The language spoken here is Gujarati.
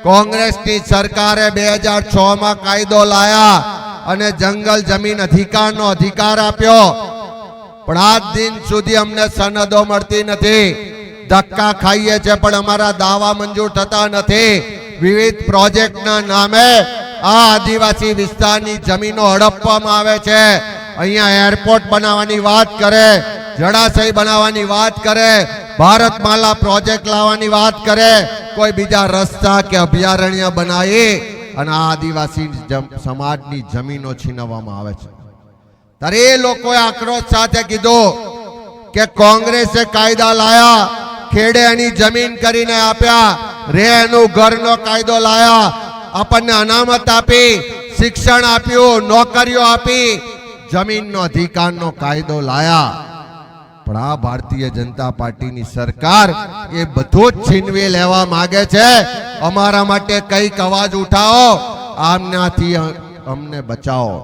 કોંગ્રેસની સરકારે 2006 માં કાયદો લાયા અને જંગલ જમીન અધિકારનો અધિકાર આપ્યો, પણ આજ દિન સુધી અમને સનદો મળતી નથી. ધક્કા ખાઈએ છે પણ અમારા દાવા મંજૂર થતા નથી. વિવિધ પ્રોજેક્ટના નામે આ આદિવાસી વિસ્તારની જમીનો હડપવામાં આવે છે. અહીંયા એરપોર્ટ બનાવવાની વાત કરે, જળાશય બનાવવાની વાત કરે, ભારતમાલા પ્રોજેક્ટ લાવવાની વાત કરે, કોઈ બીજા રસ્તા કે અભયારણ્ય બનાવી અને આ આદિવાસી સમાજની જમીનો છીનવવામાં આવે છે. ત્યારે એ લોકોએ આક્રોશ સાથે કીધું કે કોંગ્રેસે કાયદા લાયા, ખેડે એની જમીન કરીને આપ્યા, રે એનું ઘરનો કાયદો લાયા, આપણને અનામત આપી, શિક્ષણ આપ્યું, નોકરીઓ આપી, જમીનનો અધિકારનો કાયદો લાયા. પણ આ ભારતીય જનતા પાર્ટીની સરકાર એ બધું જ છીનવી લેવા માંગે છે. અમારા માટે કઈક અવાજ ઉઠાવો, આમનાથી અમને બચાવો.